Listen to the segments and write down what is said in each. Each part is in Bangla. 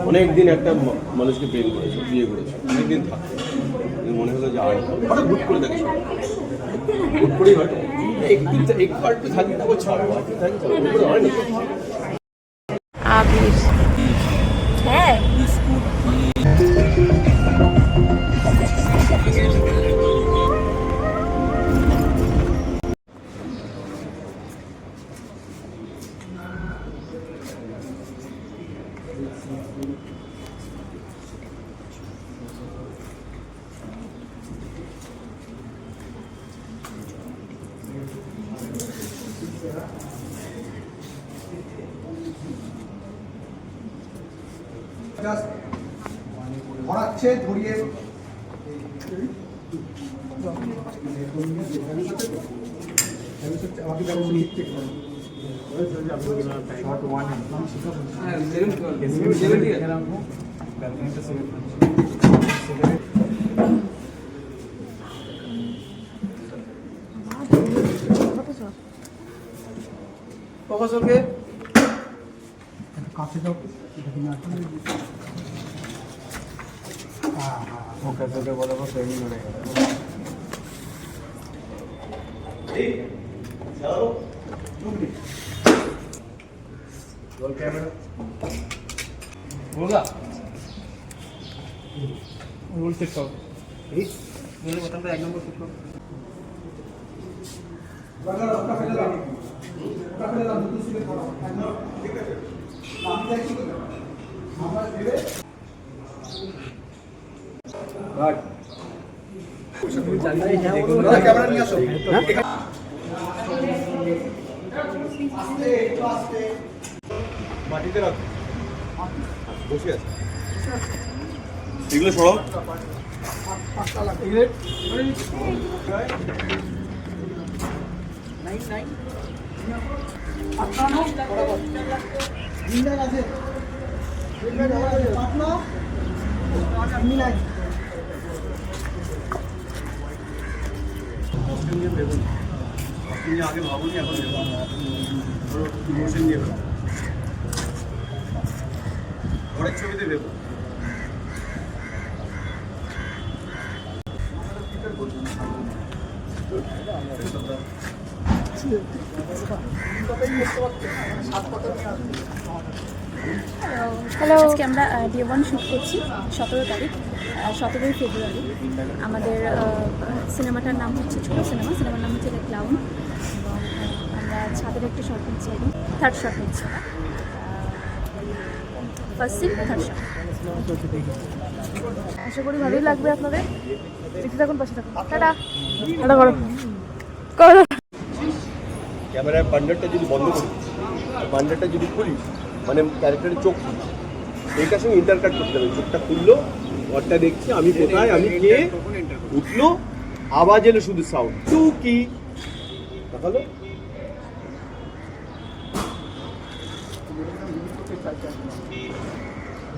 অনেকদিন একটা মানুষকে প্রেম করেছো, বিয়ে করেছো, অনেকদিন থাকতো, মনে হলো যে আর হঠাৎ হুট করে দেখে হুট করেই হয়তো একটু থাকি তারপর ছাড়ো হয় না। আবির হ্যাঁ ধরাচ্ছে ধরিয়ে প্রকৌশলকে কাছে যাও ওকে তোকে বলবো ট্রেনিং হয়ে গেল এই চলো তুমি রোল ক্যামেরা बोला রোল সেট করো এই রোল বোতামটা এক নম্বর সেট করো বাগার ওটা ফেলে দাও ওটা ফেলে দাও দুটো সিলে করো ঠিক আছে আমি দেখি আমরা দেবে রাইট ক্যামেরা নিয়ে আসো মাটিতে রাখো বসে আছে এগুলো সরাও পাঁচটা লাগে নাইন নাইন আটানো বরাবর ইন্ডিয়া আছে ইন্ডিয়া আছে পাতলা মিলাই আপনি আগে ভাবুন এখন ধরো ইমোশন দিয়ে ফেলো ঘরের ছবিতে দেবো হ্যালো, আজকে আমরা ডে 1 শ্যুট করছি 17 তারিখ 17 ফেব্রুয়ারি। আমাদের সিনেমাটার নাম হচ্ছে ছোটো সিনেমার নাম হচ্ছে দ্য ক্লাউন। এবং আমরা ছাদের একটা শট নিচ্ছি, এখন থার্ড শট নিচ্ছি, ফার্স্ট সিন থার্ড শট। আশা করি ভালোই লাগবে আপনাদের, দেখতে থাকুন, পাশে থাকুন। টাটা টাটা করো করো। ক্যামেরার বান্ডারটা যদি বন্ধ করি, বান্ডারটা যদি খুলি, মানে ক্যারেক্টারের চোখ খুলি, এইটার সঙ্গে ইন্টারকাট করতে হবে। চোখটা খুললো, ঘরটা দেখছি, আমি কোথায়, আমি কে, উঠলো, আওয়াজ এলো, শুধু সাউন্ড টু কি দেখালো।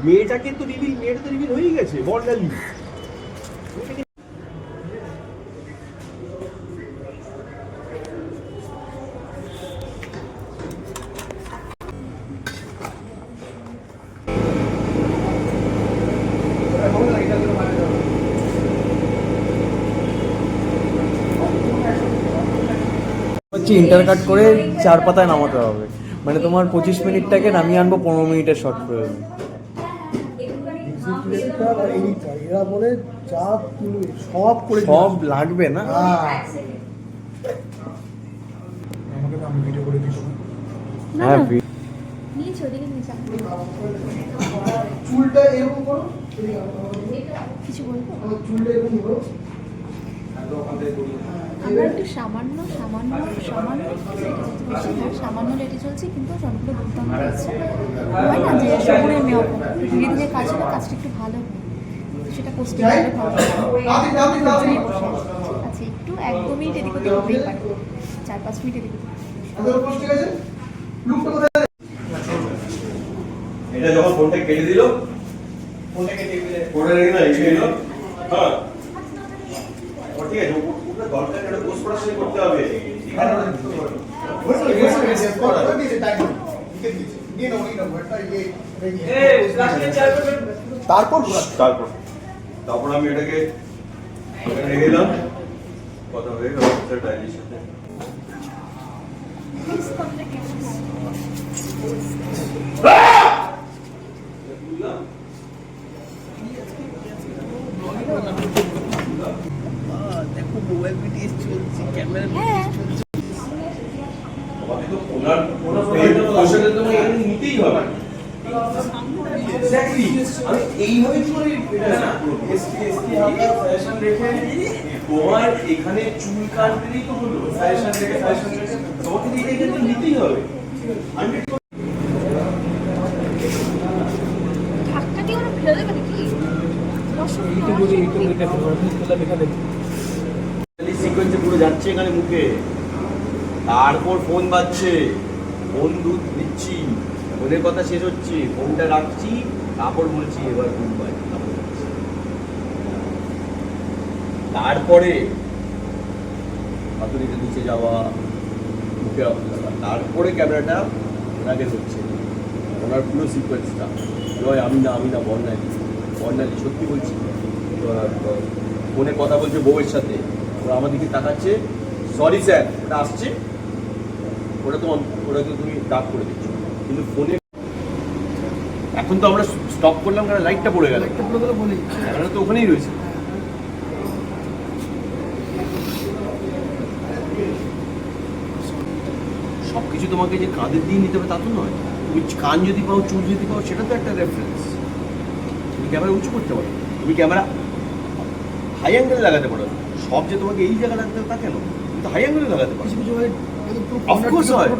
মেয়েটাকে তো রিভিল, মেয়েটা তো রিভিল হয়ে গেছে বর্ণালী। ইন্টারকাট করে 4 পাতায় নামাতে হবে, মানে তোমার 25 মিনিটটাকে নামিয়ে আনবো 15 মিনিটের শর্ট প্রয়োজন। এরা বলে যা সব করে সব লাগবে না। আমাকে আমি ভিডিও করে দিই। হ্যাঁ, চুলটা এরকম করো, কিছু বলবো, চুলটা এরকম করো। আমরা একটু সামান্য লেটে চলছি, কিন্তু সবগুলো দুর্দান্ত হচ্ছে। হয় না যে শহরের মেয়ে ধীরে ধীরে কাজ হলে কাজটা একটু ভালো হয়, সেটা পোস্টে ভালো হবে। বসে আছে, ঠিক আছে, মিনিট এদিক ওদিক হতেই পারে, 4-5 মিনিট এদিক ওদিক। ঠিক আছে লুকটা কোথায় এটা যখন ফোনটা কেটে দিল, ফোনটা কেটে দিলে ফোনটা রেখে না এসে এলো। হ্যাঁ ও ঠিক আছে, ওটা দরকার একটা পোস্ট প্রোডাকশন করতে হবে। তারপর তারপর তারপর আমি এটাকে এখানে রেখে দিলাম, কথা হয়ে গেল ডায়েরির সাথে। দেখো মোবাইল ভিডিও চলছে, ক্যামেরা হ্যাঁ আমাকে তো ওনার পয়সাটা তো আমাকে নিতেই হবে। এক্স্যাক্টলি, আমি এইভাবে কি করে এটা না এসটি হালকা ফ্যাশন রেখে তোমার এখানে চুল কাটতেই তো হলো, ফ্যাশন রেখে তোমাকে তো এটা কিন্তু নিতেই হবে। ধাক্কা দিয়ে ওরা ফেলে দেবে নাকি? সিকোয়েন্সে পুরো যাচ্ছে এখানে মুখে, তারপর ফোন বাজছে, ফোন দুধ দিচ্ছি, ফোনের কথা শেষ হচ্ছে, ফোনটা রাখছি, তারপর বলছি এবার ফোন বাজ, তারপরে হাতুড়িতে নিচে যাওয়া, মুখে তারপরে ক্যামেরাটা ওনাকে ধরছে, ওনার পুরো সিকোয়েন্সটা। জয় আমি না বর্ণালী, সত্যি বলছি। ফোনে কথা বলছে বউয়ের সাথে, ওরা আমার দিকে তাকাচ্ছে, সরি স্যার ওটা আসছে, ওটাকে তুমি ডাক করে দিচ্ছ, কিন্তু ফোনে এখন তো আমরা স্টপ করলাম কারণ লাইটটা পড়ে গেল, ক্যামেরা তো ওখানেই রয়েছে। সব কিছু তোমাকে যে কাঁধের দিয়ে নিতে হবে তা তো নয়, তুমি কান যদি পাও, চুল যদি পাও, সেটা তো একটা রেফারেন্স। তুমি ক্যামেরা উঁচু করতে পারো, তুমি ক্যামেরা হাই অ্যাঙ্গেলে লাগাতে পারো, সব যে তোমাকে এই জায়গায় রাখতে হবে তা কেন, তুমি তো হাই অ্যাঙ্গেলে লাগাতে পারো। অফকোর্স হয়,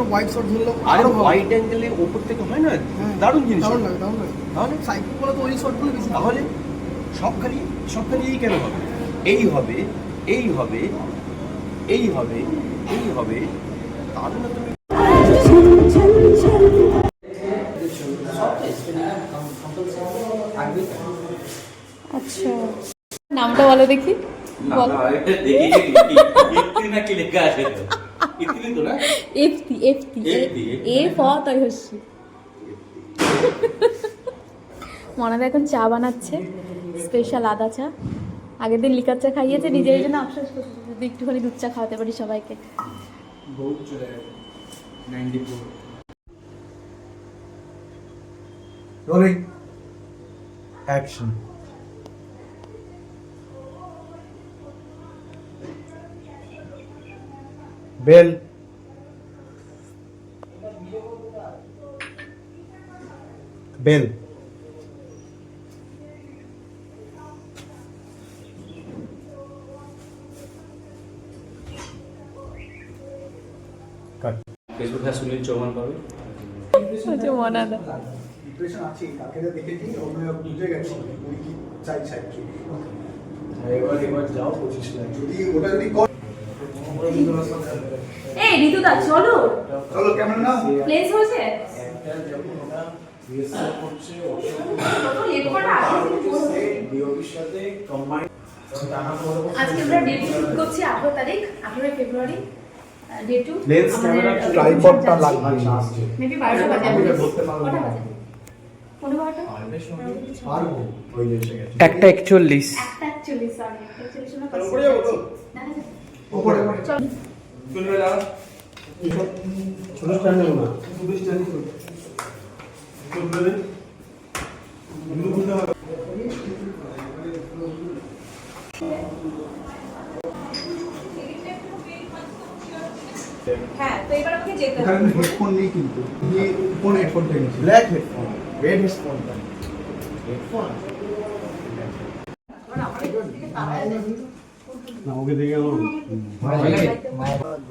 আরে ওয়াইড অ্যাঙ্গেলে ওপর থেকে হয় না, দারুণ জিনিস। তাহলে সব খালি এই কেন হবে, এই হবে, তাহলে না তুমি আচ্ছা, নামটা বলো দেখি। বল। এফটি এ ফ তাই হচ্ছে। মনাদা এখন চা বানাচ্ছে, স্পেশাল আদা চা। আগের দিন লিকার চা খাইয়েছে, নিজের জন্য আফসোস করছে যদি একটুখানি দুধ চা খাওয়াতে পারি সবাইকে। রোলিং অ্যাকশন বেল বেল ফেসবুকে সুনীল চৌহান পাবে। আচ্ছা মনাদা ডিপ্রেশন আছে, কাকে দেখেছি আমি বুঝে গেছি উনি কি চাই কি। এবার যাও 25 লাখ যদি ওটা যদি এই ঋতুদা চলো চলো ক্যামেরা নাও প্লেস হয়েছে। আজকে আমরা ডে 2 শুট করছি, 18 তারিখ 18 ফেব্রুয়ারি ডে 2। লেন্স ক্যামেরা ট্রাইপডটা লাগবে মেবি 12টা বাজে, কটা বাজে? 12টা পারবো ওই এসে গেছে একটা 41। একটা 41 সরি 41 না তাহলে উপরে যাবো তো দেখা যাবে। উপরে চল চলবে লাগা ছোট স্ট্যান্ড নেব না, ছোট স্ট্যান্ড চলবে এগুলো বুঝতে হবে। হ্যাঁ তো এবার আমাকে যেতে হবে। এখানে হেডফোন নেই কিন্তু কোন হেডফোনটা নিয়েছি? ব্ল্যাক হেডফোন, রেড হেডফোনটা হেডফোন না ওকে দেখে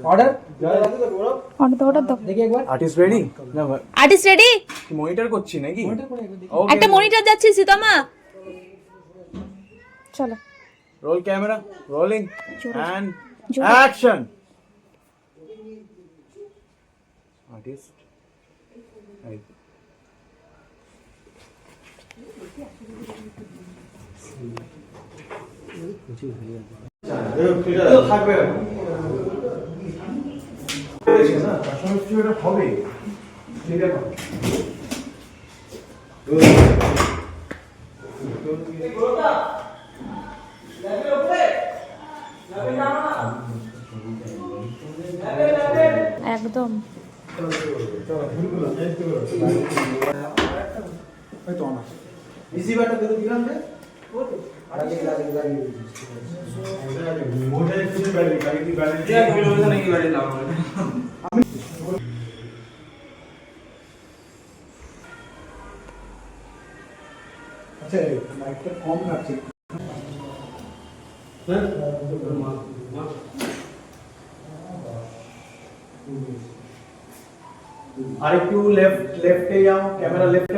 অর্ডার অর্ডার দাও। দেখি একবার আর্টিস্ট রেডি? না আর্টিস্ট রেডি? মনিটর করছি নাকি? একটা মনিটর যাচ্ছে সীতামা। চলো roll camera, rolling and action artist থাকবে না তার সঙ্গে কিছু একটা হবে সেটা একদম ইজি ব্যাটা দিতে দিলাম রে আর আগে লাগে মোটা কিছু ব্যাটারি গাড়ি ব্যাটারি যে বলবো নাকি বাড়ি লাভ হবে আচ্ছা মাইকটা কম রাখছি আরেকটু লেফটে যাও ক্যামেরা লেফটে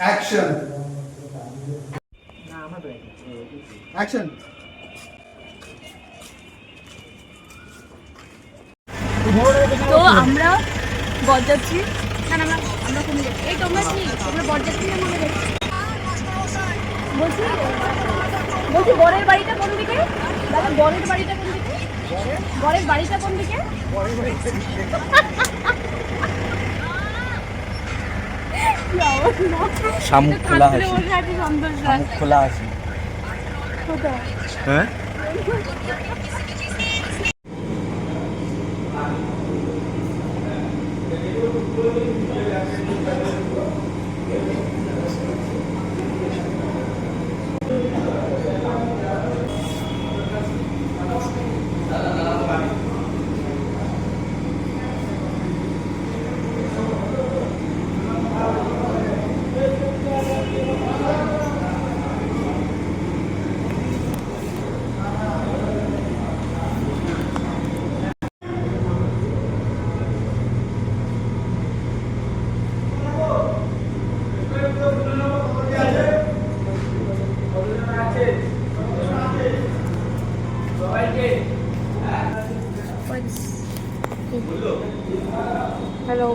অ্যাকশন অ্যাকশন তো আমরা বরযাত্রী না না আমরা কোন এই তোমরা কি তোমরা বরযাত্রী না মনে দেখছি বলছি বলছি বরের বাড়িটা কোন দিকে দাদা বরের বাড়িটা কোন দিকে বরের বাড়িটা কোন দিকে শামুক খোলা আছে সন্তোষ শামুক খোলা আছে কোথায় হ্যাঁ হ্যালো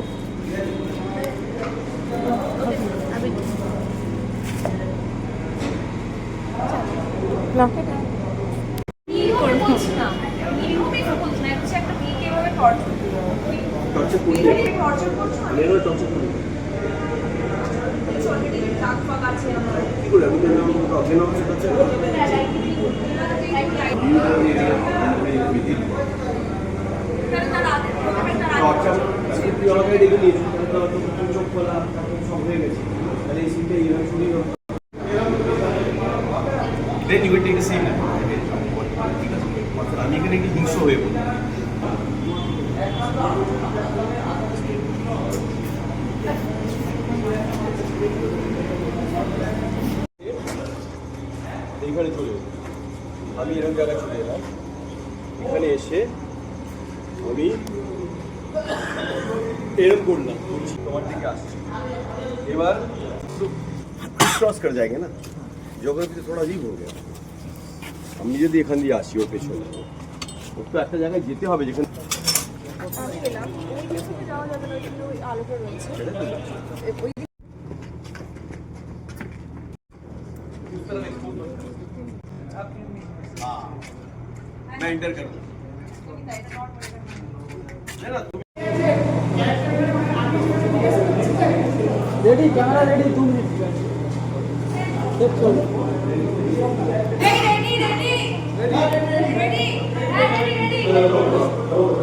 টর্চার করলে মেয়েরও টর্চার করি কি করে আমি তো অজ্ঞান অবস্থা টর্চার তুই আমাকে ডেকে নিয়েছিস তাহলে তো চোখ খোলা সব হয়ে গেছে তাহলে এই সিনটা এইভাবে শুনি Then you will take a scene. আমি এখানে একটু হিংস্র হয়ে পড়ি এইখানে চলে এলাম আমি এরকম জায়গায় চলে এলাম এখানে এসে আমি এরকম করলাম তোমার দিকে আসছি এবার क्रॉस कर जाएंगे ना জিওগ্রাফি थोड़ा अजीब हो गया আমি যদি এখান দিয়ে আসি ওর পেছনে ওর তো একটা জায়গায় যেতে হবে যেখানে मैं इंटर कर दूं है ना ready camera ready 2 minute ready ready ready ready ready